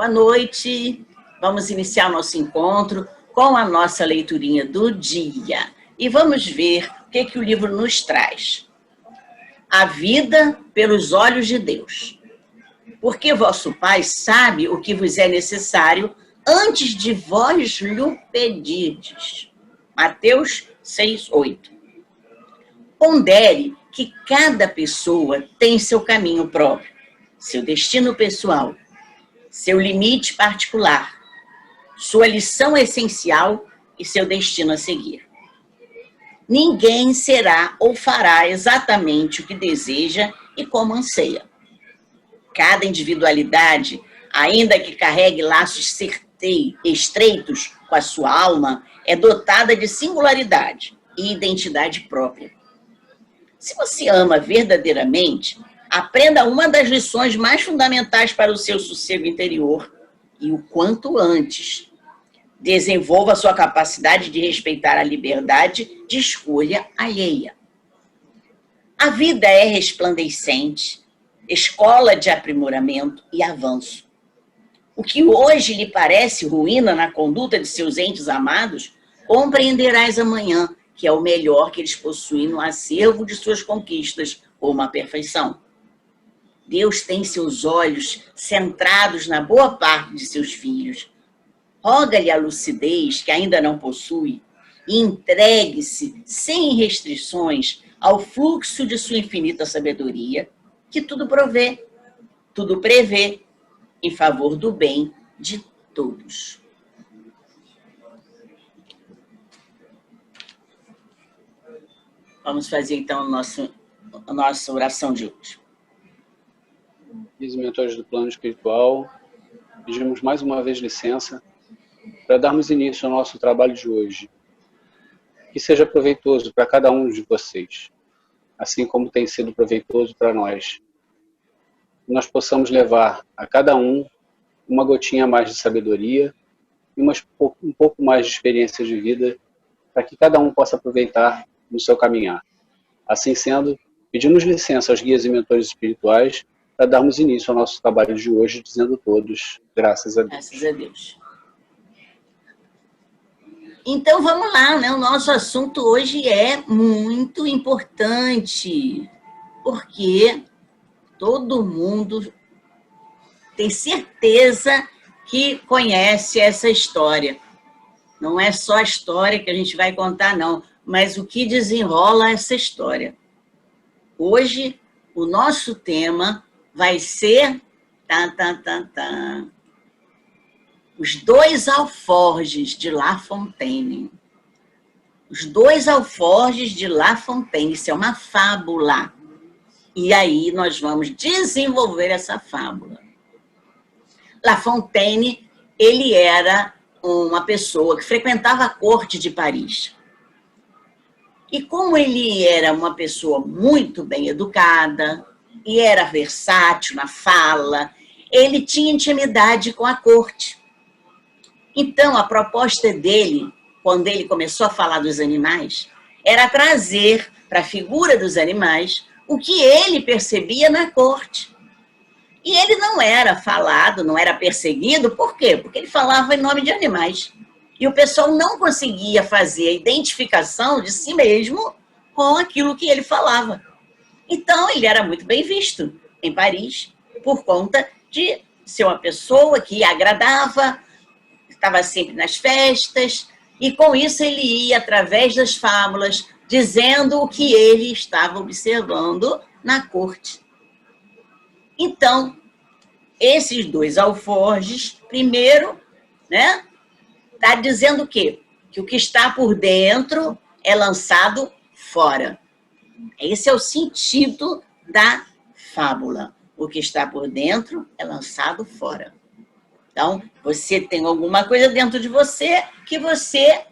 Boa noite. Vamos iniciar o nosso encontro com a nossa leiturinha do dia. E vamos ver o que o livro nos traz. A vida pelos olhos de Deus. Porque vosso Pai sabe o que vos é necessário antes de vós lhe pedirdes. Mateus 6:8. Pondere que cada pessoa tem seu caminho próprio, seu destino pessoal, seu limite particular, sua lição essencial e seu destino a seguir. Ninguém será ou fará exatamente o que deseja e como anseia. Cada individualidade, ainda que carregue laços estreitos com a sua alma, é dotada de singularidade e identidade própria. Se você ama verdadeiramente, aprenda uma das lições mais fundamentais para o seu sossego interior e o quanto antes. Desenvolva sua capacidade de respeitar a liberdade de escolha alheia. A vida é resplandecente, escola de aprimoramento e avanço. O que hoje lhe parece ruína na conduta de seus entes amados, compreenderás amanhã que é o melhor que eles possuem no acervo de suas conquistas ou uma perfeição. Deus tem seus olhos centrados na boa parte de seus filhos. Roga-lhe a lucidez que ainda não possui e entregue-se sem restrições ao fluxo de sua infinita sabedoria, que tudo provê, tudo prevê, em favor do bem de todos. Vamos fazer então a nossa oração de hoje. Queridos mentores do plano espiritual, pedimos mais uma vez licença para darmos início ao nosso trabalho de hoje. Que seja proveitoso para cada um de vocês, assim como tem sido proveitoso para nós. Que nós possamos levar a cada um uma gotinha a mais de sabedoria e um pouco mais de experiência de vida, para que cada um possa aproveitar no seu caminhar. Assim sendo, pedimos licença aos guias e mentores espirituais para darmos início ao nosso trabalho de hoje, dizendo todos, graças a Deus. Graças a Deus. Então vamos lá, né? O nosso assunto hoje é muito importante, porque todo mundo tem certeza que conhece essa história. Não é só a história que a gente vai contar, não, mas o que desenrola essa história. Hoje, o nosso tema vai ser os dois alforjes de La Fontaine. Os dois alforjes de La Fontaine, isso é uma fábula. E aí nós vamos desenvolver essa fábula. La Fontaine, ele era uma pessoa que frequentava a corte de Paris. E como ele era uma pessoa muito bem educada, e era versátil na fala, ele tinha intimidade com a corte. Então, a proposta dele, quando ele começou a falar dos animais, era trazer para a figura dos animais o que ele percebia na corte. E ele não era falado, não era perseguido, por quê? Porque ele falava em nome de animais. E o pessoal não conseguia fazer a identificação de si mesmo com aquilo que ele falava. Então, ele era muito bem visto em Paris, por conta de ser uma pessoa que agradava, estava sempre nas festas, e com isso ele ia, através das fábulas, dizendo o que ele estava observando na corte. Então, esses dois alforjes, primeiro, né, está dizendo o quê? Que o que está por dentro é lançado fora. Esse é o sentido da fábula. O que está por dentro é lançado fora. Então, você tem alguma coisa dentro de você que você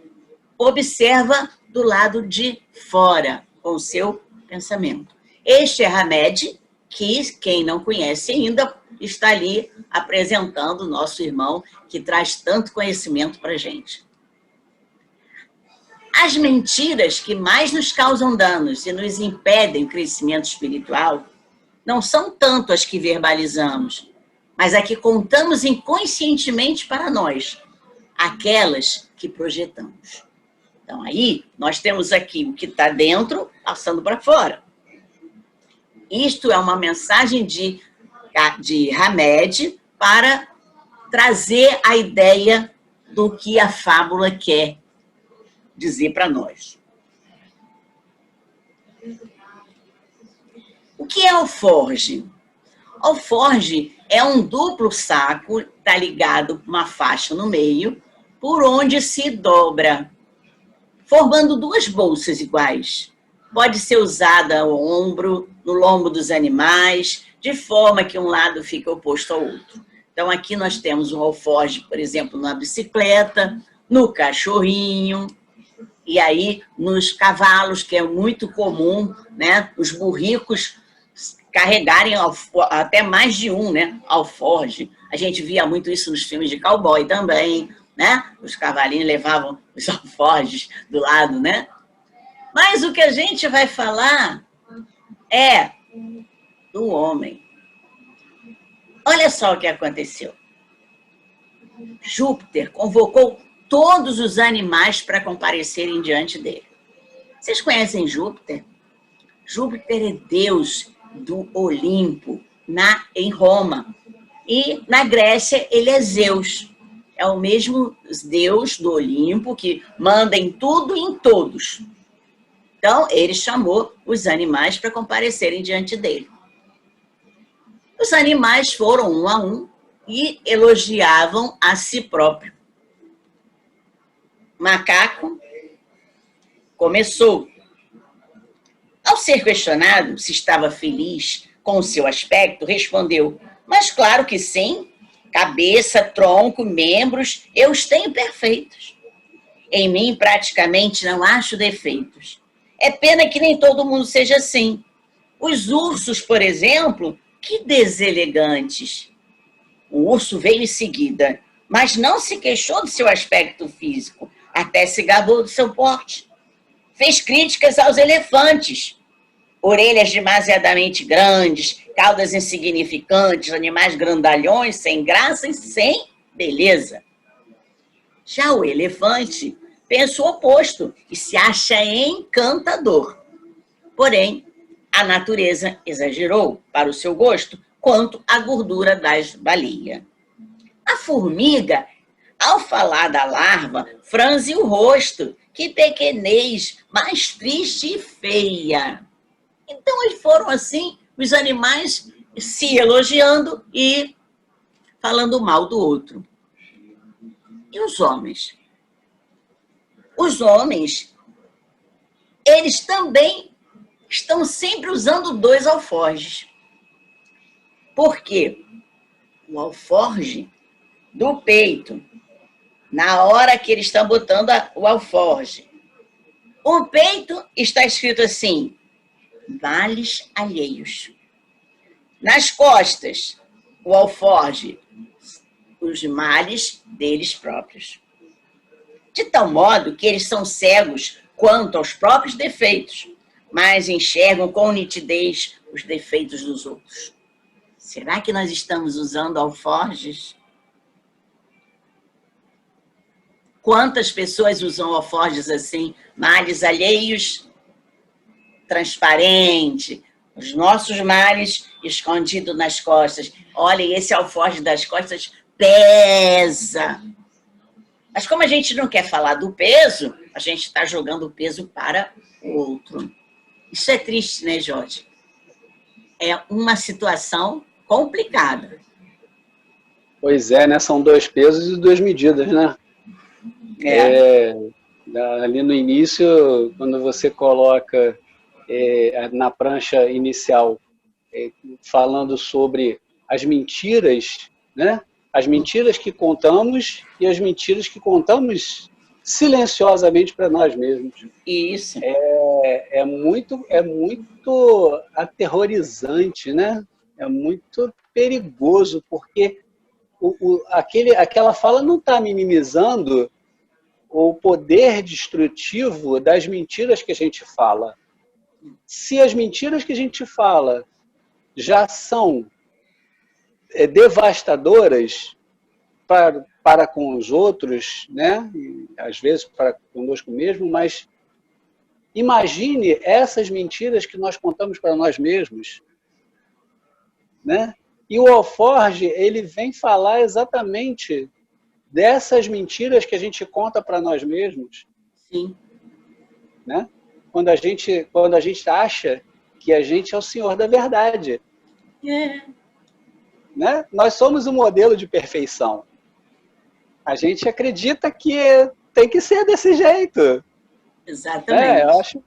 observa do lado de fora, com o seu pensamento. Este é Hamed, que quem não conhece ainda, está ali apresentando o nosso irmão, que traz tanto conhecimento para a gente. As mentiras que mais nos causam danos e nos impedem o crescimento espiritual não são tanto as que verbalizamos, mas a que contamos inconscientemente para nós, aquelas que projetamos. Então, aí, nós temos aqui o que está dentro, passando para fora. Isto é uma mensagem de Hamed para trazer a ideia do que a fábula quer dizer para nós. O que é alforge? Alforge é um duplo saco, está ligado com uma faixa no meio, por onde se dobra, formando duas bolsas iguais. Pode ser usada ao ombro, no lombo dos animais, de forma que um lado fica oposto ao outro. Então, aqui nós temos um alforge, por exemplo, na bicicleta, no cachorrinho, e aí nos cavalos, que é muito comum, né, os burricos carregarem até mais de um, né, alforge. A gente via muito isso nos filmes de cowboy também, né? Os cavalinhos levavam os alforjes do lado, né? Mas o que a gente vai falar é do homem. Olha só o que aconteceu. Júpiter convocou todos os animais para comparecerem diante dele. Vocês conhecem Júpiter? Júpiter é Deus do Olimpo, em Roma. E na Grécia ele é Zeus. É o mesmo Deus do Olimpo que manda em tudo e em todos. Então, ele chamou os animais para comparecerem diante dele. Os animais foram um a um e elogiavam a si próprio. Macaco começou. Ao ser questionado se estava feliz com o seu aspecto, respondeu: mas claro que sim, cabeça, tronco, membros, eu os tenho perfeitos. Em mim praticamente não acho defeitos. É pena que nem todo mundo seja assim. Os ursos, por exemplo, que deselegantes. O urso veio em seguida, mas não se queixou do seu aspecto físico, até se gabou do seu porte. Fez críticas aos elefantes. Orelhas demasiadamente grandes, caudas insignificantes, animais grandalhões, sem graça e sem beleza. Já o elefante pensa o oposto e se acha encantador. Porém, a natureza exagerou, para o seu gosto, quanto à gordura das baleias. A formiga, ao falar da larva, franze o rosto. Que pequenez, mais triste e feia. Então, foram assim, os animais se elogiando e falando mal do outro. E os homens? Os homens, eles também estão sempre usando dois alforjes. Por quê? O alforje do peito, na hora que eles estão botando o alforje. O peito está escrito assim: males alheios. Nas costas, o alforje, os males deles próprios. De tal modo que eles são cegos quanto aos próprios defeitos, mas enxergam com nitidez os defeitos dos outros. Será que nós estamos usando alforjes? Quantas pessoas usam alforjes assim, males alheios, transparente, os nossos males escondidos nas costas. Olha, esse alforje das costas pesa. Mas como a gente não quer falar do peso, a gente está jogando o peso para o outro. Isso é triste, né, Jorge? É uma situação complicada. Pois é, né? São dois pesos e duas medidas, né? Ali no início, quando você coloca na prancha inicial, falando sobre as mentiras, né? As mentiras que contamos e as mentiras que contamos silenciosamente para nós mesmos. Isso. É muito aterrorizante, né? É muito perigoso, porque aquela fala não está minimizando o poder destrutivo das mentiras que a gente fala. Se as mentiras que a gente fala já são devastadoras para com os outros, né? E, às vezes para conosco mesmo, mas imagine essas mentiras que nós contamos para nós mesmos, né? E o Alforge, ele vem falar exatamente dessas mentiras que a gente conta para nós mesmos. Sim. Né? Quando a gente acha que a gente é o senhor da verdade. Né? Nós somos um modelo de perfeição. A gente acredita que tem que ser desse jeito. Exatamente. Eu acho,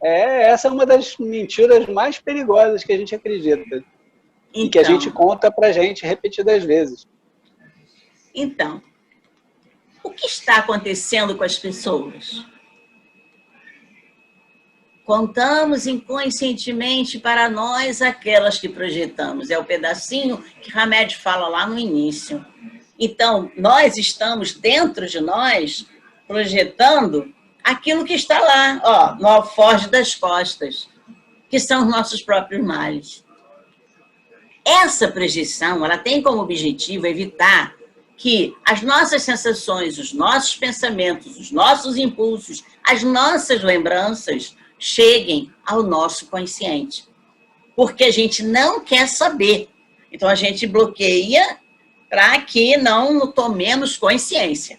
essa é uma das mentiras mais perigosas que a gente acredita. E que a gente conta pra gente repetidas vezes. Então, o que está acontecendo com as pessoas? Contamos inconscientemente para nós aquelas que projetamos. É o pedacinho que Hamed fala lá no início. Então, nós estamos dentro de nós projetando aquilo que está lá, ó, no alforje das costas, que são os nossos próprios males. Essa projeção, ela tem como objetivo evitar que as nossas sensações, os nossos pensamentos, os nossos impulsos, as nossas lembranças cheguem ao nosso consciente. Porque a gente não quer saber. Então, a gente bloqueia para que não tomemos consciência.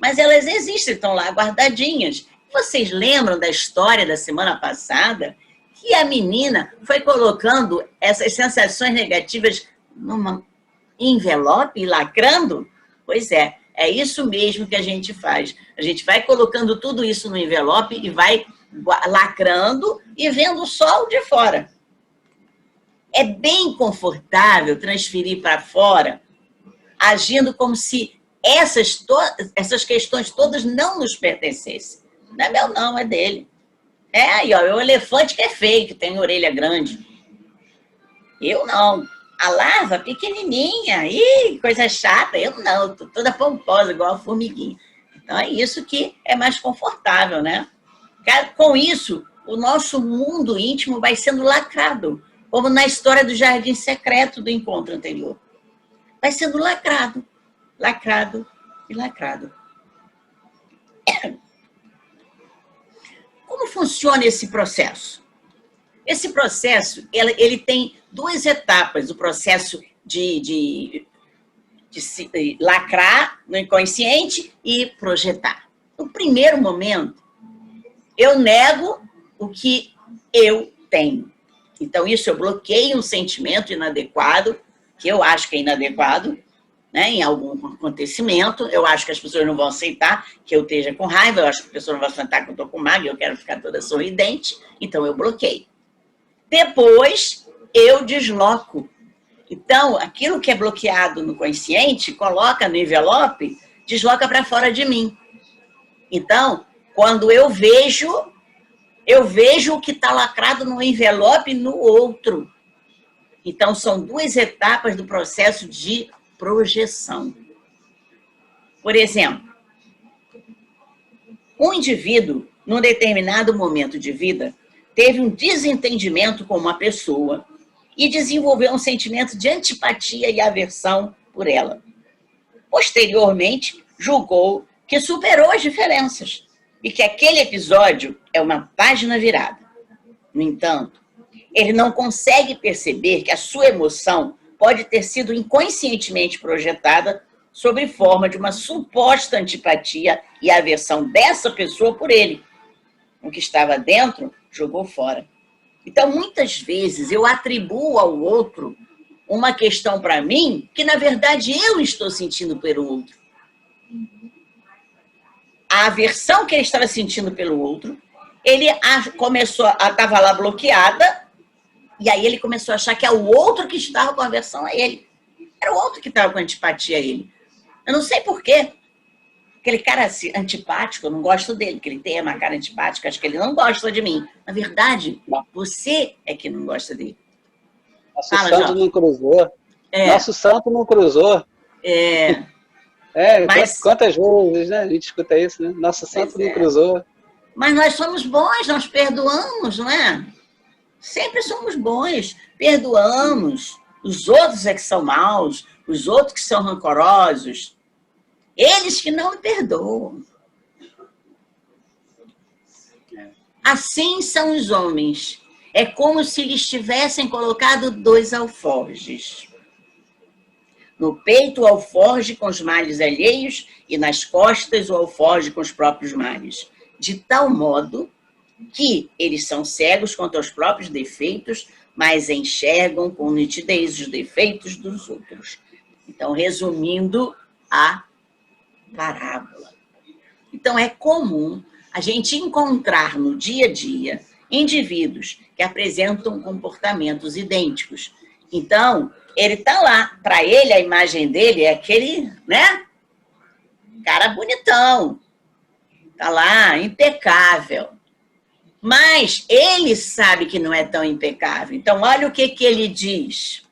Mas elas existem, estão lá guardadinhas. Vocês lembram da história da semana passada? Que a menina foi colocando essas sensações negativas num envelope e lacrando? Pois é isso mesmo que a gente faz. A gente vai colocando tudo isso no envelope e vai lacrando e vendo só o de fora. É bem confortável transferir para fora, agindo como se essas questões todas não nos pertencessem. Não é meu, não, é dele. Aí, ó, é o elefante que é feio, que tem orelha grande. Eu não. A larva pequenininha, coisa chata. Eu não, tô toda pomposa, igual a formiguinha. Então, é isso que é mais confortável, né? Com isso, o nosso mundo íntimo vai sendo lacrado, como na história do jardim secreto do encontro anterior. Vai sendo lacrado, lacrado e lacrado. Como funciona esse processo? Esse processo, ele tem duas etapas, o processo de se lacrar no inconsciente e projetar. No primeiro momento, eu nego o que eu tenho. Então, isso eu bloqueio um sentimento inadequado, que eu acho que é inadequado, né, em algum acontecimento. Eu acho que as pessoas não vão aceitar que eu esteja com raiva, eu acho que as pessoas não vão aceitar que eu estou com mágoa, eu quero ficar toda sorridente, então eu bloqueio. Depois, eu desloco. Então, aquilo que é bloqueado no consciente, coloca no envelope, desloca para fora de mim. Então, quando eu vejo o que está lacrado no envelope no outro. Então, são duas etapas do processo de projeção. Por exemplo, um indivíduo, num determinado momento de vida, teve um desentendimento com uma pessoa e desenvolveu um sentimento de antipatia e aversão por ela. Posteriormente, julgou que superou as diferenças e que aquele episódio é uma página virada. No entanto, ele não consegue perceber que a sua emoção pode ter sido inconscientemente projetada sob forma de uma suposta antipatia e aversão dessa pessoa por ele. O que estava dentro, jogou fora. Então, muitas vezes, eu atribuo ao outro uma questão para mim que, na verdade, eu estou sentindo pelo outro. A aversão que ele estava sentindo pelo outro, ele estava lá bloqueada, e aí ele começou a achar que é o outro que estava com aversão a ele. Era o outro que estava com antipatia a ele. Eu não sei por quê. Aquele cara antipático, eu não gosto dele, porque ele tem uma cara antipática, acho que ele não gosta de mim. Na verdade, você é que não gosta dele. Nosso santo não cruzou. Nosso santo não cruzou. Mas, quantas vezes, né? A gente escuta isso, né? Nosso santo não cruzou. Mas nós somos bons, nós perdoamos, não é? Sempre somos bons, perdoamos, Os outros é que são maus, os outros que são rancorosos, eles que não me perdoam. Assim são os homens. É como se lhes tivessem colocado 2 alforjes. No peito, o alforje com os males alheios e nas costas, o alforje com os próprios males. De tal modo que eles são cegos quanto aos próprios defeitos, mas enxergam com nitidez os defeitos dos outros. Então, resumindo a parábola. Então, é comum a gente encontrar no dia a dia indivíduos que apresentam comportamentos idênticos. Então, ele está lá, para ele, a imagem dele é aquele, né? Cara bonitão, está lá, impecável. Mas ele sabe que não é tão impecável. Então, olha o que ele diz.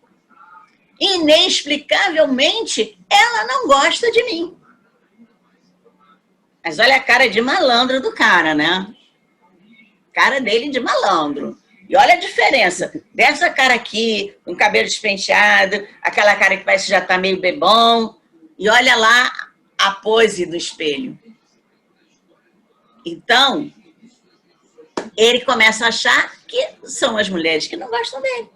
Inexplicavelmente, ela não gosta de mim. Mas olha a cara de malandro do cara, né? Cara dele de malandro. E olha a diferença dessa cara aqui, com cabelo despenteado, aquela cara que parece que já tá meio bebão, e olha lá a pose do espelho. Então, ele começa a achar que são as mulheres que não gostam dele.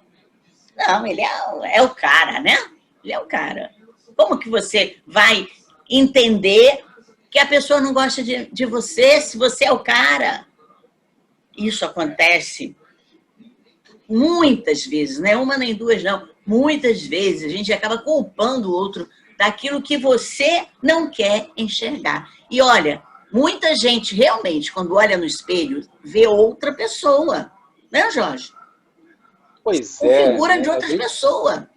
Não, ele é o cara, né? Ele é o cara. Como que você vai entender que a pessoa não gosta de você se você é o cara? Isso acontece muitas vezes, não é uma nem duas, não. Muitas vezes a gente acaba culpando o outro daquilo que você não quer enxergar. E olha, muita gente realmente, quando olha no espelho, vê outra pessoa. Né, Jorge? Pois é. Figura de outra pessoa.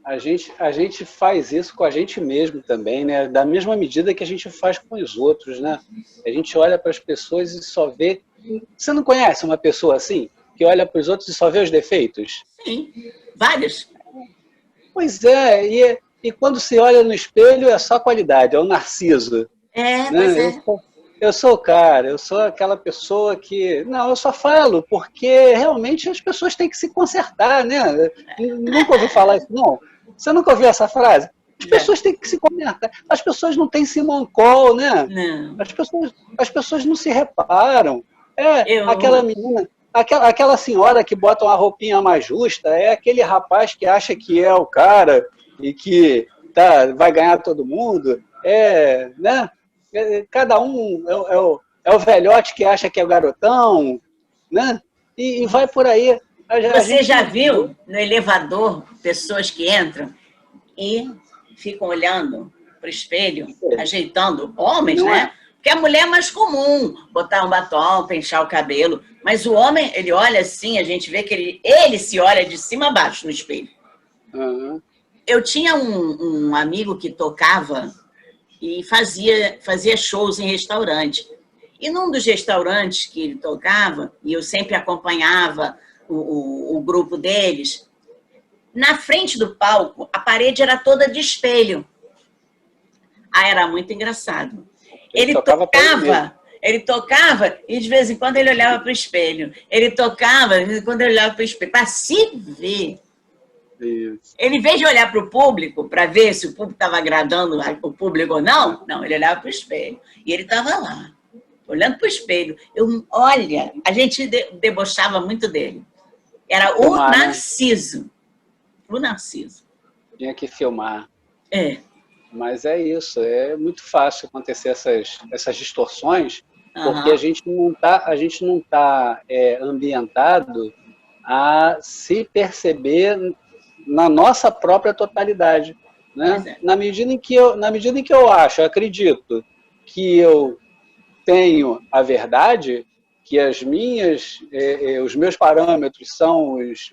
A gente faz isso com a gente mesmo também, né? Da mesma medida que a gente faz com os outros, né? A gente olha para as pessoas e só vê... Você não conhece uma pessoa assim? Que olha para os outros e só vê os defeitos? Sim, vários. Pois é, e quando se olha no espelho é só qualidade, é o narciso. É, né? pois é. Eu sou o cara, eu sou aquela pessoa que... Não, eu só falo porque realmente as pessoas têm que se consertar, né? Nunca ouvi falar isso, não. Você nunca ouviu essa frase? As pessoas têm que se consertar. As pessoas não têm simoncol, né? Não. As pessoas não se reparam. Aquela menina, aquela senhora que bota uma roupinha mais justa, é aquele rapaz que acha que é o cara e que vai ganhar todo mundo. Né? Cada um é o velhote que acha que é o garotão, né? E vai por aí. Você já viu no elevador pessoas que entram e ficam olhando para o espelho, ajeitando, homens, né? Porque a mulher é mais comum, botar um batom, pentear o cabelo. Mas o homem, ele olha assim, a gente vê que ele se olha de cima a baixo no espelho. Uhum. Eu tinha um amigo que tocava e fazia shows em restaurante. E num dos restaurantes que ele tocava, e eu sempre acompanhava o grupo deles, na frente do palco, a parede era toda de espelho. Era muito engraçado. Ele tocava e de vez em quando ele olhava para o espelho. Ele tocava, de vez em quando ele olhava para o espelho, para se ver. Isso. Ele, em vez de olhar para o público, para ver se o público estava agradando o público ou não, ele olhava para o espelho. E ele estava lá, olhando para o espelho. Olha, a gente debochava muito dele. Era o Narciso. O Narciso. Tinha que filmar. Mas é isso, é muito fácil acontecer essas distorções, porque a gente não tá ambientado a se perceber na nossa própria totalidade, né? Na medida em que eu acredito que eu tenho a verdade, que os meus parâmetros são os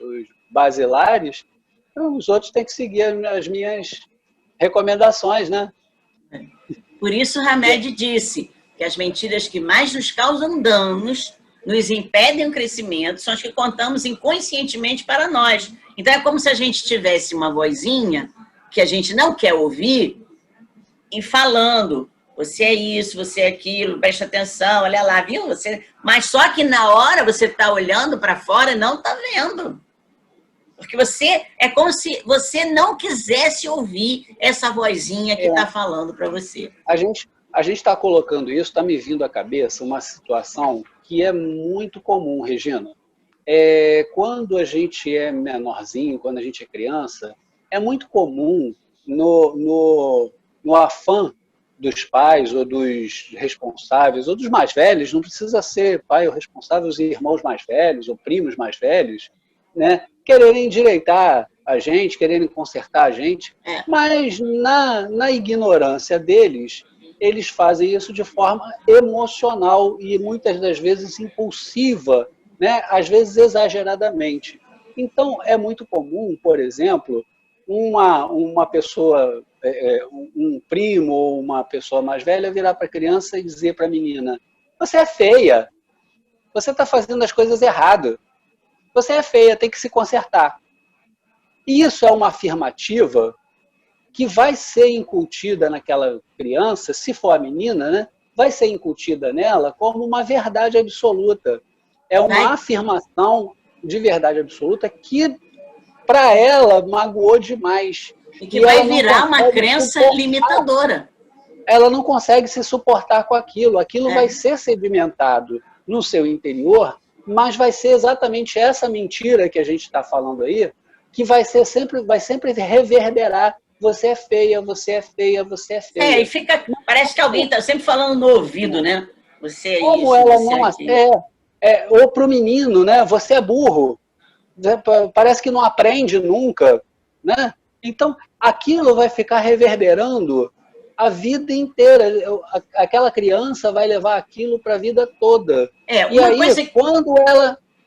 basilares, então os outros têm que seguir as minhas recomendações, né? Por isso Hamed disse que as mentiras que mais nos causam danos, nos impedem o crescimento, são as que contamos inconscientemente para nós. Então é como se a gente tivesse uma vozinha que a gente não quer ouvir e falando, você é isso, você é aquilo, presta atenção, olha lá, viu? Mas só que na hora você está olhando para fora e não está vendo. Porque você é como se você não quisesse ouvir essa vozinha que está falando para você. A gente está colocando isso, está me vindo à cabeça uma situação que é muito comum, Regina. Quando a gente é menorzinho, quando a gente é criança, é muito comum no afã dos pais ou dos responsáveis, ou dos mais velhos, não precisa ser pai ou responsável, os irmãos mais velhos ou primos mais velhos, né, quererem endireitar a gente, quererem consertar a gente, mas na ignorância deles, eles fazem isso de forma emocional e muitas das vezes impulsiva, né, às vezes exageradamente. Então, é muito comum, por exemplo, uma pessoa, um primo ou uma pessoa mais velha virar para a criança e dizer para a menina: você é feia, você está fazendo as coisas errado, você é feia, tem que se consertar. E isso é uma afirmativa que vai ser incutida naquela criança, se for a menina, né, vai ser incutida nela como uma verdade absoluta. É uma afirmação de verdade absoluta que, para ela, magoou demais. E que vai virar uma crença limitadora. Ela não consegue se suportar com aquilo. Aquilo vai ser sedimentado no seu interior, mas vai ser exatamente essa mentira que a gente está falando aí, que vai sempre reverberar. Você é feia, você é feia, você é feia. E fica, parece que alguém está sempre falando no ouvido, né? Você é como isso, ela você não é ou para o menino, né? Você é burro. Parece que não aprende nunca, né? Então, aquilo vai ficar reverberando a vida inteira. Aquela criança vai levar aquilo para a vida toda. E aí,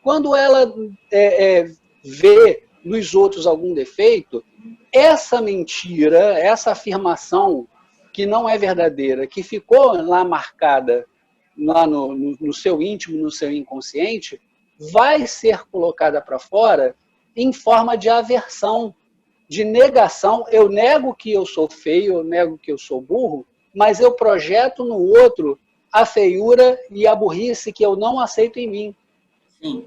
quando ela vê nos outros algum defeito, essa mentira, essa afirmação que não é verdadeira, que ficou lá marcada lá no seu íntimo, no seu inconsciente, vai ser colocada para fora em forma de aversão, de negação. Eu nego que eu sou feio, eu nego que eu sou burro, mas eu projeto no outro a feiura e a burrice que eu não aceito em mim. Sim.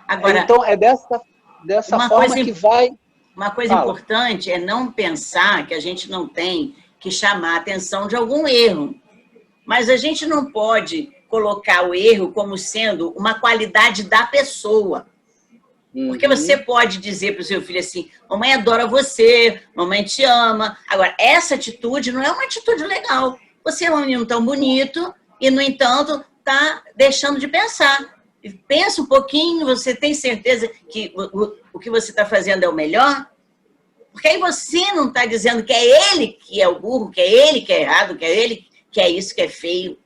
Agora, então, é dessa forma que vai... Uma coisa importante é não pensar que a gente não tem que chamar a atenção de algum erro. Mas a gente não pode colocar o erro como sendo uma qualidade da pessoa. Porque você pode dizer para o seu filho assim: mamãe adora você, mamãe te ama. Agora, essa atitude não é uma atitude legal. Você é um menino tão bonito e, no entanto, está deixando de pensar. Pensa um pouquinho, você tem certeza que o que você está fazendo é o melhor? Porque aí você não está dizendo que é ele que é o burro, que é ele que é errado, que é ele que é isso, que é feio.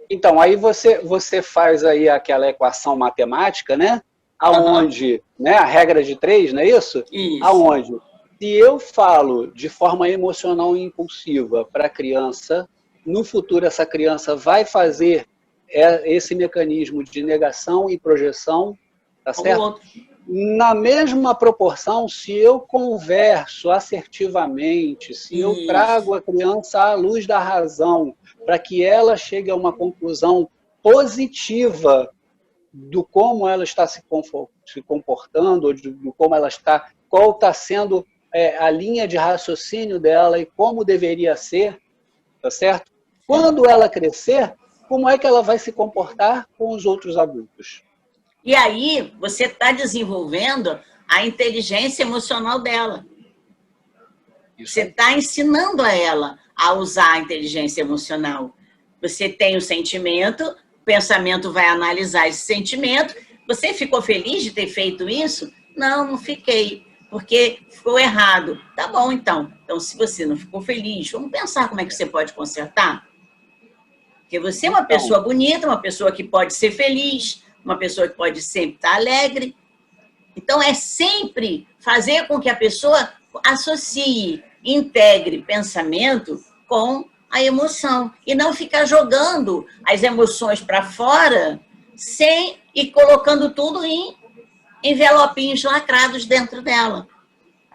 Então, aí você faz aí aquela equação matemática, né? Aonde, né, a regra de 3, não é isso? Isso. Aonde, se eu falo de forma emocional e impulsiva para a criança, no futuro essa criança vai fazer esse mecanismo de negação e projeção, tá certo? Na mesma proporção, se eu converso assertivamente, se eu trago a criança à luz da razão, para que ela chegue a uma conclusão positiva do como ela está se comportando, ou do como ela está, qual está sendo a linha de raciocínio dela e como deveria ser, tá certo? Quando ela crescer, como é que ela vai se comportar com os outros adultos? E aí, você está desenvolvendo a inteligência emocional dela. Você está ensinando a ela a usar a inteligência emocional. Você tem o sentimento, o pensamento vai analisar esse sentimento. Você ficou feliz de ter feito isso? Não, não fiquei, porque ficou errado. Tá bom, então. Então, se você não ficou feliz, vamos pensar como é que você pode consertar. Porque você é uma pessoa bonita, uma pessoa que pode ser feliz, uma pessoa que pode sempre estar alegre. Então, é sempre fazer com que a pessoa associe, integre pensamento com a emoção. E não ficar jogando as emoções para fora e colocando tudo em envelopinhos lacrados dentro dela.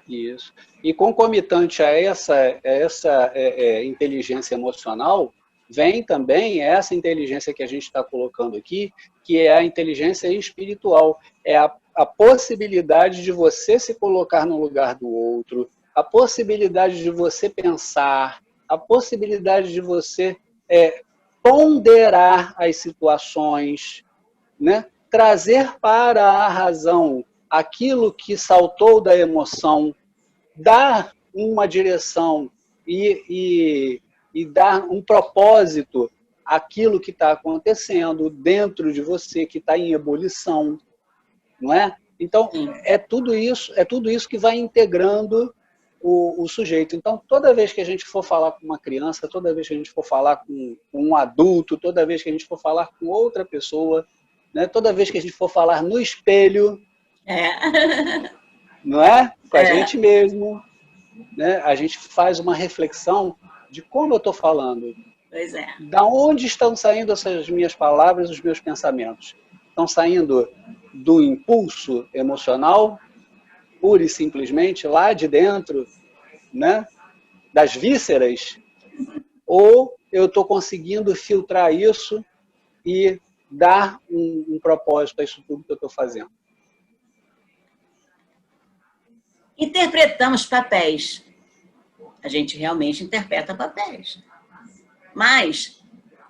Isso. E concomitante a essa inteligência emocional, vem também essa inteligência que a gente está colocando aqui, que é a inteligência espiritual. É a possibilidade de você se colocar no lugar do outro, a possibilidade de você pensar, a possibilidade de você ponderar as situações, né? Trazer para a razão aquilo que saltou da emoção, dar uma direção e dar um propósito àquilo que está acontecendo dentro de você, que está em ebulição, não é? Então, é tudo isso que vai integrando o sujeito. Então, toda vez que a gente for falar com uma criança, toda vez que a gente for falar com um adulto, toda vez que a gente for falar com outra pessoa, né, toda vez que a gente for falar no espelho, não é? Com a gente mesmo, né? A gente faz uma reflexão de como eu estou falando. Pois é. Da onde estão saindo essas minhas palavras, os meus pensamentos? Estão saindo do impulso emocional, pura e simplesmente, lá de dentro, né? Das vísceras? Ou eu estou conseguindo filtrar isso e dar um propósito a isso tudo que eu estou fazendo? Interpretamos papéis. A gente realmente interpreta papéis. Mas,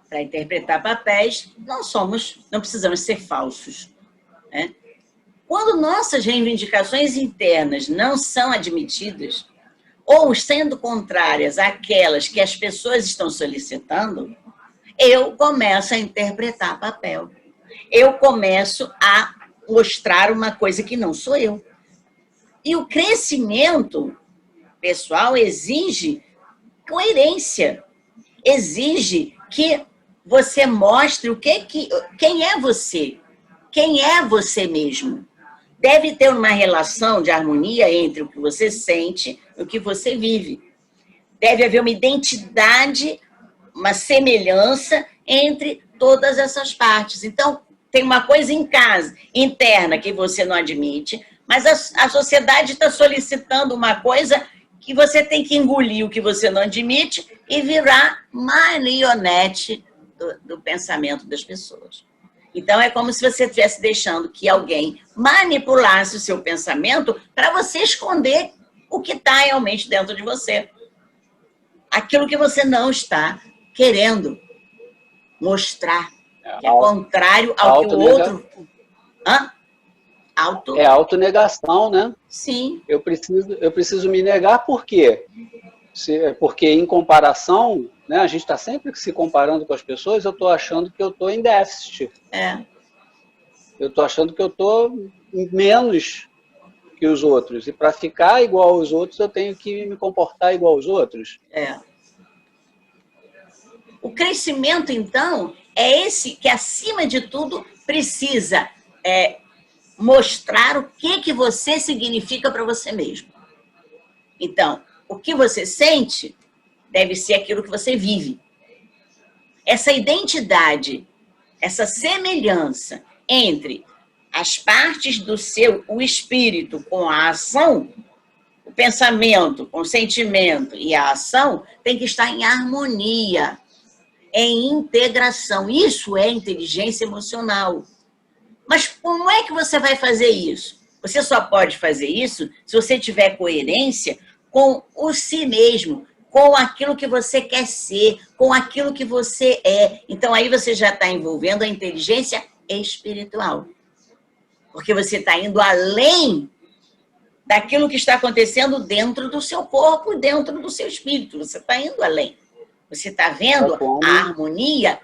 para interpretar papéis, não precisamos ser falsos, né? Quando nossas reivindicações internas não são admitidas, ou sendo contrárias àquelas que as pessoas estão solicitando, eu começo a interpretar papel. Eu começo a mostrar uma coisa que não sou eu. E o crescimento pessoal exige coerência, exige que você mostre quem é você mesmo. Deve ter uma relação de harmonia entre o que você sente e o que você vive. Deve haver uma identidade, uma semelhança entre todas essas partes. Então, tem uma coisa em casa, interna, que você não admite, mas a sociedade está solicitando uma coisa que você tem que engolir o que você não admite e virar marionete do pensamento das pessoas. Então, é como se você estivesse deixando que alguém manipulasse o seu pensamento para você esconder o que está realmente dentro de você. Aquilo que você não está querendo mostrar, que é contrário ao que o outro... É autonegação, né? Sim. Eu preciso me negar por quê? Porque em comparação, né, a gente está sempre se comparando com as pessoas, eu estou achando que eu estou em déficit. Eu estou achando que eu estou menos que os outros. E para ficar igual aos outros, eu tenho que me comportar igual aos outros. O crescimento, então, é esse que, acima de tudo, precisa mostrar o que você significa para você mesmo. Então, o que você sente deve ser aquilo que você vive. Essa identidade, essa semelhança entre as partes do o espírito com a ação, o pensamento com o sentimento e a ação, tem que estar em harmonia, em integração. Isso é inteligência emocional. Mas como é que você vai fazer isso? Você só pode fazer isso se você tiver coerência com o si mesmo, com aquilo que você quer ser, com aquilo que você é. Então, aí você já está envolvendo a inteligência espiritual. Porque você está indo além daquilo que está acontecendo dentro do seu corpo, dentro do seu espírito. Você está indo além. Você está vendo a harmonia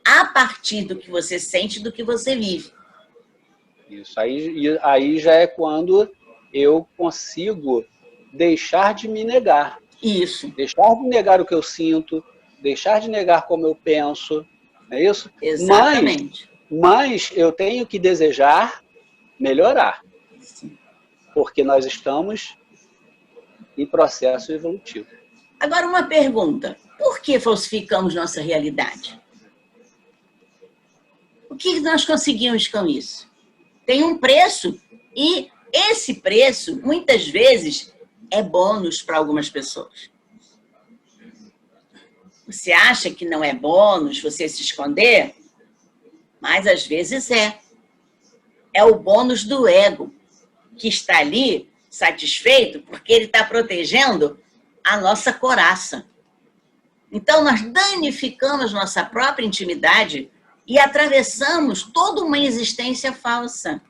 a partir do que você sente, do que você vive. Isso, aí já é quando eu consigo deixar de me negar. Isso. Deixar de negar o que eu sinto, deixar de negar como eu penso, não é isso? Exatamente. Mas eu tenho que desejar melhorar. Sim. Porque nós estamos em processo evolutivo. Agora, uma pergunta. Por que falsificamos nossa realidade? O que nós conseguimos com isso? Tem um preço e esse preço, muitas vezes, é bônus para algumas pessoas. Você acha que não é bônus você se esconder? Mas às vezes é. É o bônus do ego, que está ali satisfeito porque ele está protegendo a nossa coraça. Então, nós danificamos nossa própria intimidade e atravessamos toda uma existência falsa.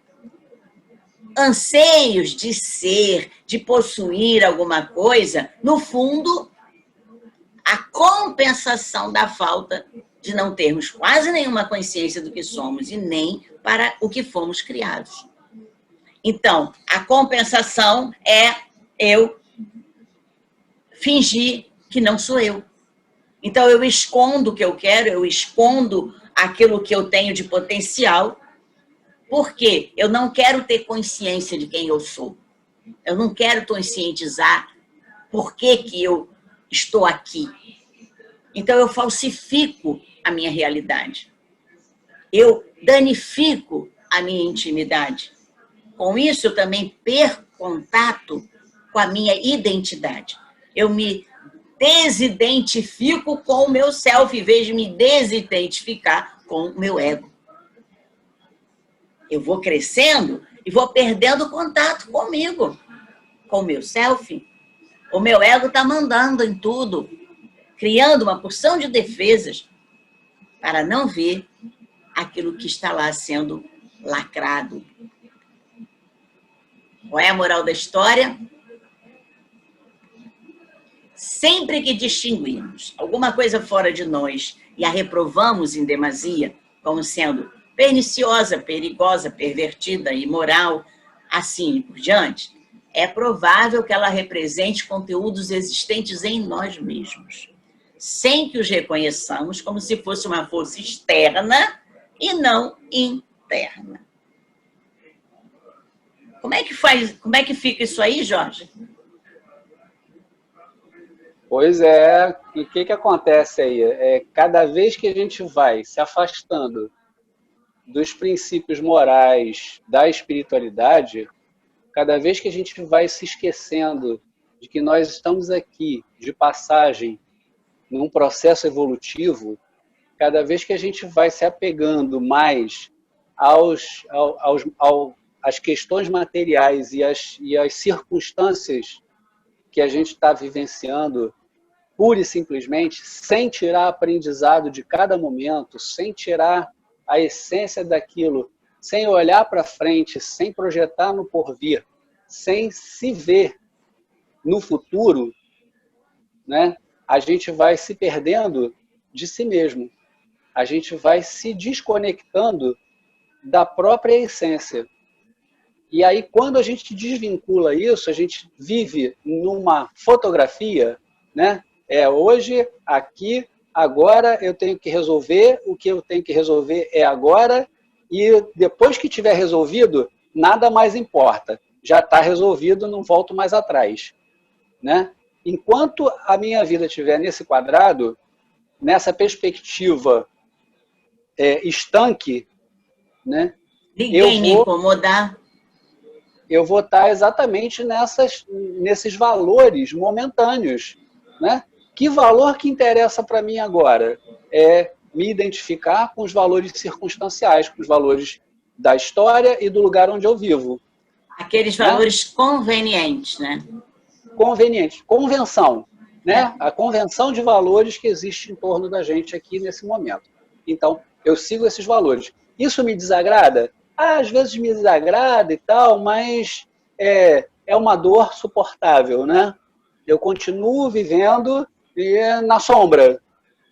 Anseios de ser, de possuir alguma coisa, no fundo, a compensação da falta de não termos quase nenhuma consciência do que somos e nem para o que fomos criados. Então, a compensação é eu fingir que não sou eu. Então, eu escondo o que eu quero, eu escondo aquilo que eu tenho de potencial, porque eu não quero ter consciência de quem eu sou. Eu não quero conscientizar por que eu estou aqui. Então, eu falsifico a minha realidade. Eu danifico a minha intimidade. Com isso, eu também perco contato com a minha identidade. Eu me desidentifico com o meu self, em vez de me desidentificar com o meu ego. Eu vou crescendo e vou perdendo contato comigo, com o meu self. O meu ego está mandando em tudo, criando uma porção de defesas para não ver aquilo que está lá sendo lacrado. Qual é a moral da história? Sempre que distinguirmos alguma coisa fora de nós e a reprovamos em demasia, como sendo perniciosa, perigosa, pervertida, imoral, assim por diante, é provável que ela represente conteúdos existentes em nós mesmos, sem que os reconheçamos como se fosse uma força externa e não interna. Como é que fica isso aí, Jorge? Pois é, e o que acontece aí? Cada vez que a gente vai se afastando dos princípios morais da espiritualidade, cada vez que a gente vai se esquecendo de que nós estamos aqui de passagem num processo evolutivo, cada vez que a gente vai se apegando mais às questões materiais e às circunstâncias que a gente está vivenciando, pura e simplesmente, sem tirar aprendizado de cada momento, sem tirar a essência daquilo, sem olhar para frente, sem projetar no porvir, sem se ver no futuro, né? A gente vai se perdendo de si mesmo. A gente vai se desconectando da própria essência. E aí, quando a gente desvincula isso, a gente vive numa fotografia, né? Hoje, aqui, agora eu tenho que resolver, o que eu tenho que resolver é agora, e depois que tiver resolvido, nada mais importa. Já está resolvido, não volto mais atrás, né? Enquanto a minha vida estiver nesse quadrado, nessa perspectiva estanque, né? Ninguém me incomodar. Eu vou estar exatamente nesses valores momentâneos, né? Que valor que interessa para mim agora? É me identificar com os valores circunstanciais, com os valores da história e do lugar onde eu vivo. Aqueles valores convenientes, né? Conveniente. Convenção, né? A convenção de valores que existe em torno da gente aqui nesse momento. Então, eu sigo esses valores. Isso me desagrada? Às vezes me desagrada e tal, mas é uma dor suportável, né? Eu continuo vivendo na sombra.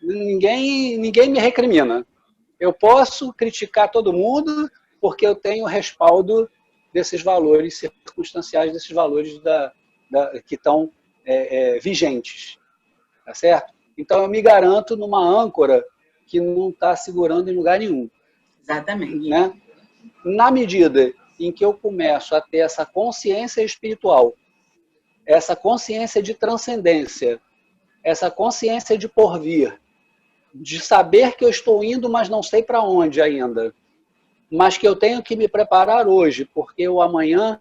Ninguém me recrimina. Eu posso criticar todo mundo porque eu tenho respaldo desses valores circunstanciais, desses valores que estão vigentes. Tá certo? Então, eu me garanto numa âncora que não está segurando em lugar nenhum. Exatamente. Né? Na medida em que eu começo a ter essa consciência espiritual, essa consciência de transcendência, essa consciência de porvir, de saber que eu estou indo, mas não sei para onde ainda, mas que eu tenho que me preparar hoje, porque o amanhã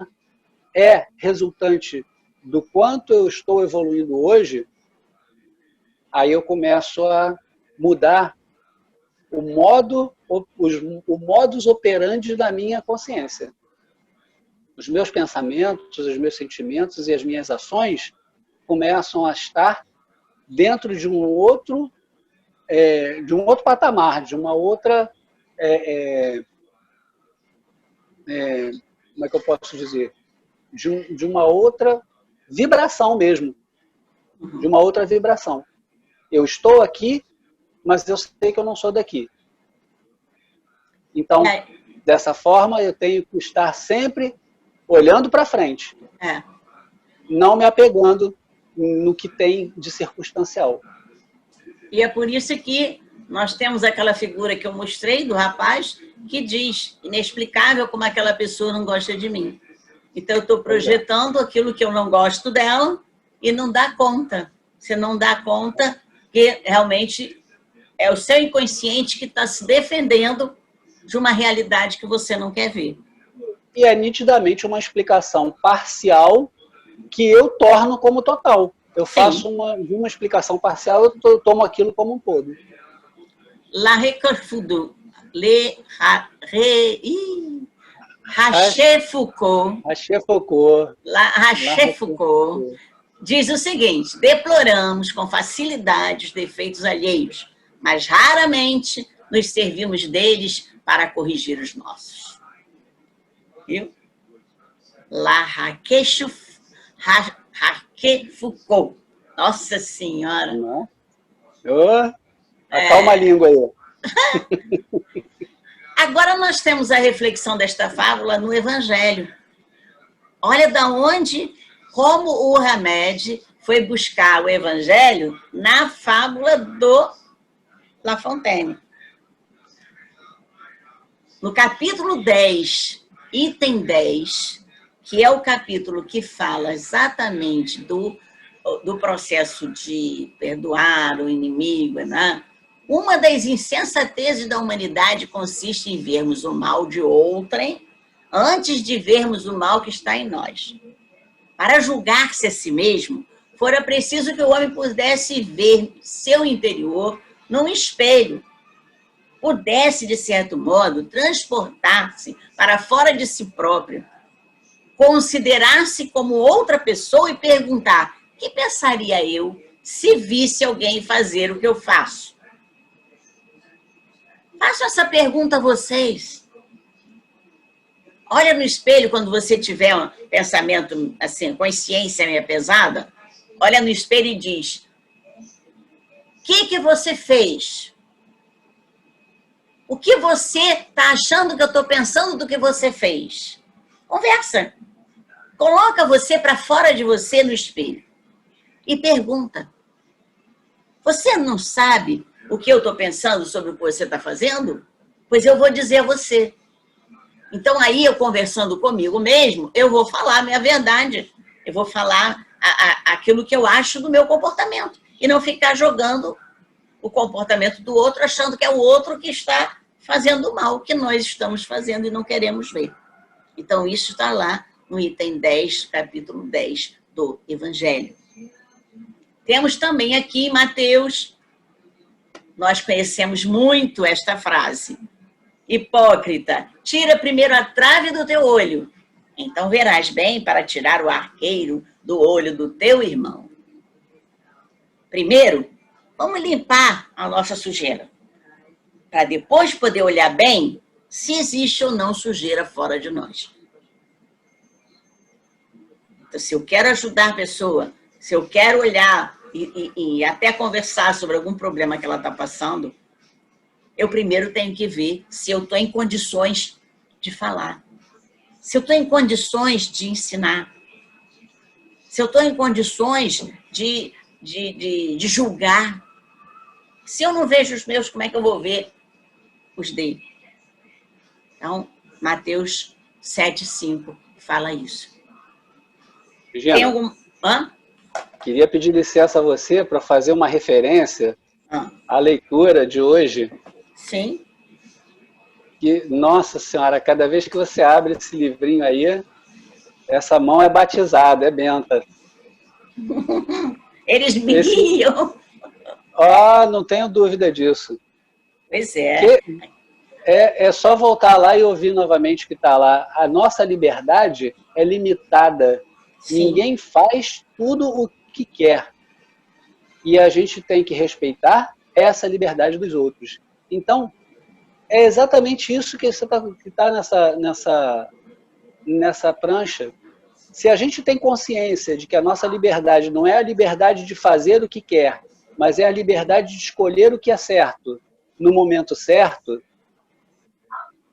é resultante do quanto eu estou evoluindo hoje, aí eu começo a mudar o modus operandi da minha consciência. Os meus pensamentos, os meus sentimentos e as minhas ações começam a estar dentro de um outro patamar, de uma outra, como é que eu posso dizer? De uma outra vibração mesmo, de uma outra vibração. Eu estou aqui, mas eu sei que eu não sou daqui. Então, dessa forma, eu tenho que estar sempre olhando para frente, não me apegando no que tem de circunstancial. E é por isso que nós temos aquela figura que eu mostrei do rapaz que diz, inexplicável como aquela pessoa não gosta de mim. Então, eu estou projetando aquilo que eu não gosto dela e não dá conta. Você não dá conta que realmente é o seu inconsciente que está se defendendo de uma realidade que você não quer ver. E é nitidamente uma explicação parcial que eu torno como total. Eu faço uma explicação parcial, eu tomo aquilo como um todo. La Rochefoucauld diz o seguinte: deploramos com facilidade os defeitos alheios, mas raramente nos servimos deles para corrigir os nossos. Viu? La Rochefoucauld. Nossa Senhora! Acalma a língua aí. Agora nós temos a reflexão desta fábula no Evangelho. Olha da onde, como o Hamed foi buscar o Evangelho na fábula do La Fontaine. No capítulo 10, item 10, que é o capítulo que fala exatamente do processo de perdoar o inimigo, né? Uma das insensatezes da humanidade consiste em vermos o mal de outrem antes de vermos o mal que está em nós. Para julgar-se a si mesmo, fora preciso que o homem pudesse ver seu interior num espelho, pudesse, de certo modo, transportar-se para fora de si próprio, considerar-se como outra pessoa e perguntar: que pensaria eu se visse alguém fazer o que eu faço? Faço essa pergunta a vocês. Olha no espelho quando você tiver um pensamento, assim, consciência meio pesada, olha no espelho e diz: o que você fez? O que você está achando que eu estou pensando do que você fez? Conversa. Coloca você para fora de você no espelho e pergunta: você não sabe o que eu estou pensando sobre o que você está fazendo? Pois eu vou dizer a você. Então, aí, eu conversando comigo mesmo, eu vou falar a minha verdade. Eu vou falar aquilo que eu acho do meu comportamento. E não ficar jogando o comportamento do outro, achando que é o outro que está fazendo mal, que nós estamos fazendo e não queremos ver. Então, isso está lá no item 10, capítulo 10 do Evangelho. Temos também aqui Mateus. Nós conhecemos muito esta frase. Hipócrita, tira primeiro a trave do teu olho, então verás bem para tirar o arqueiro do olho do teu irmão. Primeiro, vamos limpar a nossa sujeira, para depois poder olhar bem se existe ou não sujeira fora de nós. Então, se eu quero ajudar a pessoa, se eu quero olhar e até conversar sobre algum problema que ela está passando, eu primeiro tenho que ver se eu estou em condições de falar, se eu estou em condições de ensinar, se eu estou em condições de julgar. Se eu não vejo os meus, como é que eu vou ver os dele? Então, Mateus 7,5 fala isso. Regina, tem algum... Queria pedir licença a você para fazer uma referência à leitura de hoje. Sim. Que, nossa Senhora, cada vez que você abre esse livrinho aí, essa mão é batizada, é benta. Eles me guiam. Não tenho dúvida disso. Pois é. É só voltar lá e ouvir novamente o que está lá. A nossa liberdade é limitada. Sim. Ninguém faz tudo o que quer. E a gente tem que respeitar essa liberdade dos outros. Então, é exatamente isso que está nessa prancha. Se a gente tem consciência de que a nossa liberdade não é a liberdade de fazer o que quer, mas é a liberdade de escolher o que é certo no momento certo,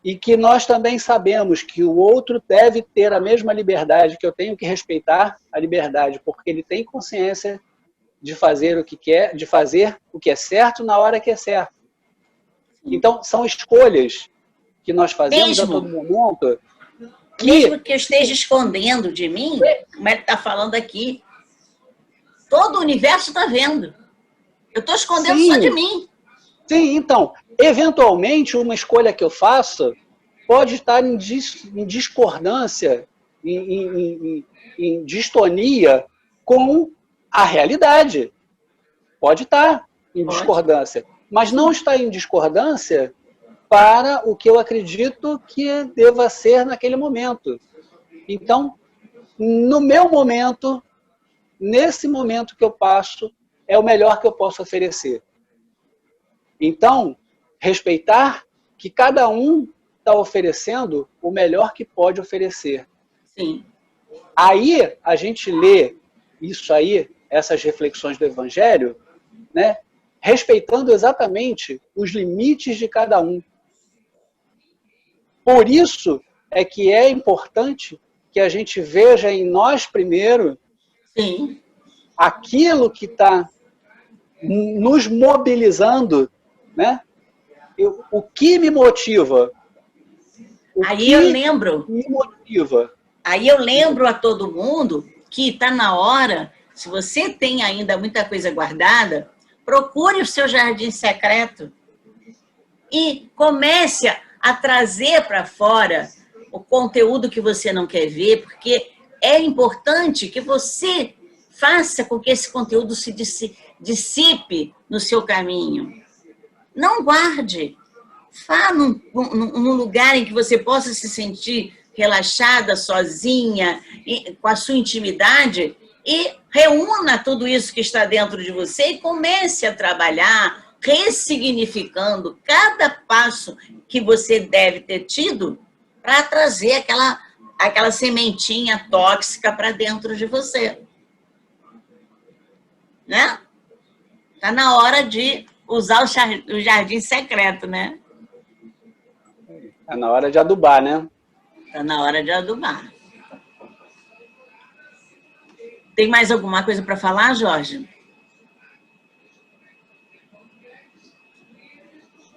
e que nós também sabemos que o outro deve ter a mesma liberdade, que eu tenho que respeitar a liberdade, porque ele tem consciência de fazer o que quer, de fazer o que é certo na hora que é certo. Então, são escolhas que nós fazemos a todo momento. Mesmo que eu esteja escondendo de mim, como ele está falando aqui, todo o universo está vendo. Eu estou escondendo só de mim. Sim, então, eventualmente, uma escolha que eu faço pode estar em discordância, em distonia com a realidade. Pode estar em discordância, mas não está em discordância para o que eu acredito que deva ser naquele momento. Então, no meu momento, nesse momento que eu passo, é o melhor que eu posso oferecer. Então, respeitar que cada um está oferecendo o melhor que pode oferecer. Sim. Aí, a gente lê isso aí, essas reflexões do Evangelho, né, respeitando exatamente os limites de cada um. Por isso é que é importante que a gente veja em nós primeiro aquilo que está nos mobilizando, né? O que me motiva? Aí eu lembro a todo mundo que está na hora, se você tem ainda muita coisa guardada, procure o seu jardim secreto e comece a trazer para fora o conteúdo que você não quer ver, porque é importante que você faça com que esse conteúdo se dissipe no seu caminho. Não guarde. Vá num lugar em que você possa se sentir relaxada, sozinha, com a sua intimidade, e reúna tudo isso que está dentro de você e comece a trabalhar, ressignificando cada passo que você deve ter tido para trazer aquela sementinha tóxica para dentro de você. Né? Está na hora de usar o jardim secreto, né? Está na hora de adubar, né? Está na hora de adubar. Tem mais alguma coisa para falar, Jorge?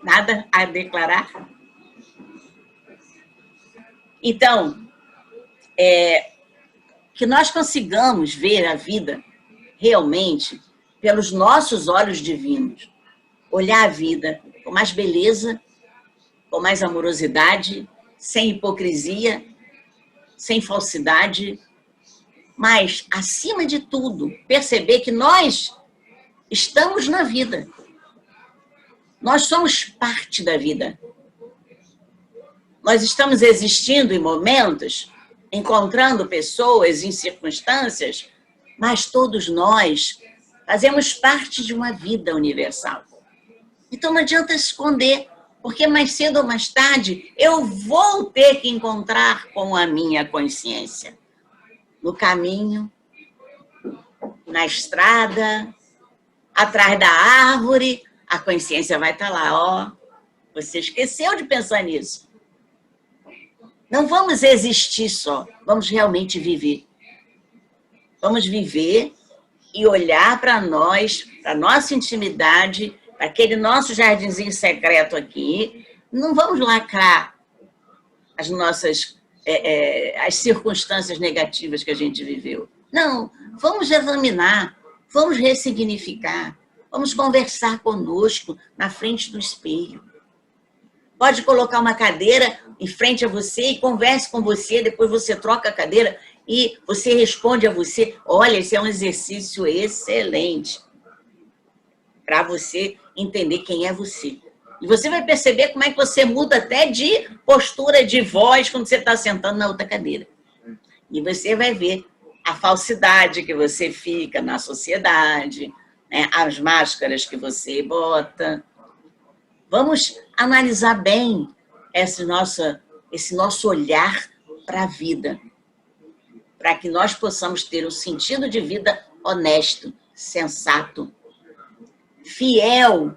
Nada a declarar? Então, que nós consigamos ver a vida realmente pelos nossos olhos divinos. Olhar a vida com mais beleza, com mais amorosidade, sem hipocrisia, sem falsidade, mas, acima de tudo, perceber que nós estamos na vida. Nós somos parte da vida. Nós estamos existindo em momentos, encontrando pessoas em circunstâncias, mas todos nós fazemos parte de uma vida universal. Então não adianta esconder, porque mais cedo ou mais tarde eu vou ter que encontrar com a minha consciência. No caminho, na estrada, atrás da árvore, a consciência vai estar lá, ó. Você esqueceu de pensar nisso. Não vamos existir só, vamos realmente viver. Vamos viver e olhar para nós, para a nossa intimidade, para aquele nosso jardinzinho secreto aqui. Não vamos lacrar as nossas as circunstâncias negativas que a gente viveu. Não, vamos examinar, vamos ressignificar, vamos conversar conosco na frente do espelho. Pode colocar uma cadeira em frente a você e converse com você, depois você troca a cadeira e você responde a você. Olha, esse é um exercício excelente. para você entender quem é você. E você vai perceber como é que você muda até de postura de voz quando você está sentando na outra cadeira. E você vai ver a falsidade que você fica na sociedade, né? As máscaras que você bota. Vamos analisar bem esse nosso olhar para a vida, para que nós possamos ter um sentido de vida honesto, sensato, fiel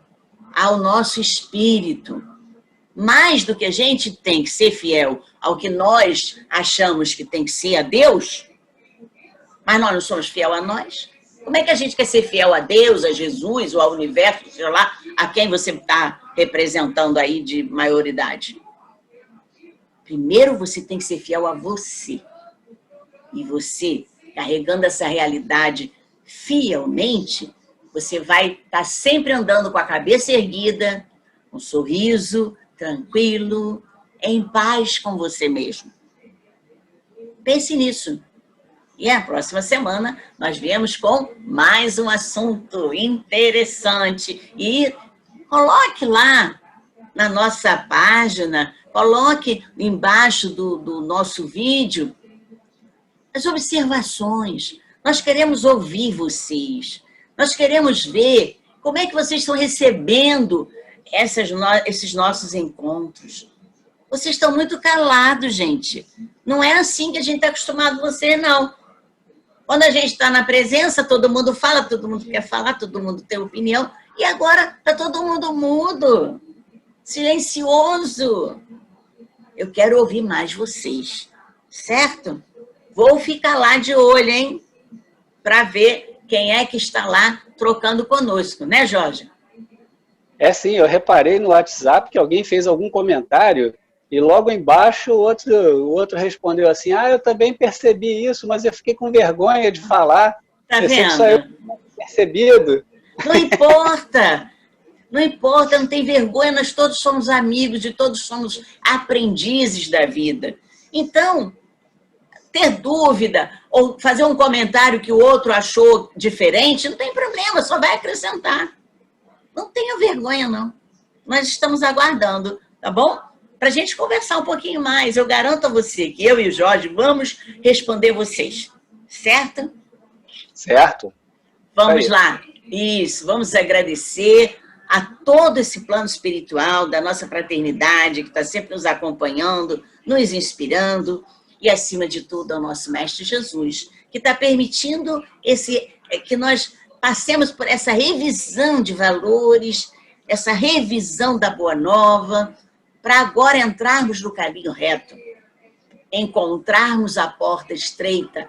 ao nosso espírito. Mais do que a gente tem que ser fiel ao que nós achamos que tem que ser a Deus, mas nós não somos fiel a nós. Como é que a gente quer ser fiel a Deus, a Jesus, ou ao universo, sei lá, a quem você está representando aí de maioridade? Primeiro você tem que ser fiel a você. E você, carregando essa realidade fielmente, você vai estar sempre andando com a cabeça erguida, com um sorriso, tranquilo, em paz com você mesmo. Pense nisso. E a próxima semana nós viemos com mais um assunto interessante. E coloque lá na nossa página, coloque embaixo do nosso vídeo as observações. Nós queremos ouvir vocês. Nós queremos ver como é que vocês estão recebendo esses nossos encontros. Vocês estão muito calados, gente. Não é assim que a gente está acostumado a você, não. Quando a gente está na presença, todo mundo fala, todo mundo quer falar, todo mundo tem opinião. E agora está todo mundo mudo, silencioso. Eu quero ouvir mais vocês, certo? Vou ficar lá de olho, hein? Para ver quem é que está lá trocando conosco, né, Jorge? É sim, eu reparei no WhatsApp que alguém fez algum comentário e logo embaixo o outro respondeu assim, eu também percebi isso, mas eu fiquei com vergonha de falar. Tá eu vendo? sei que só eu tinha percebido. Não importa, não importa, não tem vergonha, nós todos somos amigos e todos somos aprendizes da vida. Então, ter dúvida ou fazer um comentário que o outro achou diferente, não tem problema, só vai acrescentar. Não tenha vergonha, não. Nós estamos aguardando, tá bom? Para a gente conversar um pouquinho mais. Eu garanto a você que eu e o Jorge vamos responder vocês, certo? Certo. Vamos lá. Isso, vamos agradecer a todo esse plano espiritual da nossa fraternidade, que está sempre nos acompanhando, nos inspirando, e, acima de tudo, ao nosso Mestre Jesus, que está permitindo que nós passemos por essa revisão de valores, essa revisão da Boa Nova, para agora entrarmos no caminho reto, encontrarmos a porta estreita,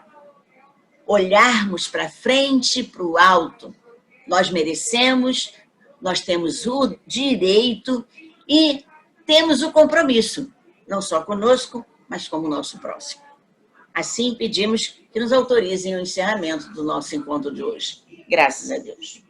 olharmos para frente, para o alto. Nós merecemos, nós temos o direito e temos o compromisso, não só conosco, mas como o nosso próximo. Assim, pedimos que nos autorizem o encerramento do nosso encontro de hoje. Graças a Deus.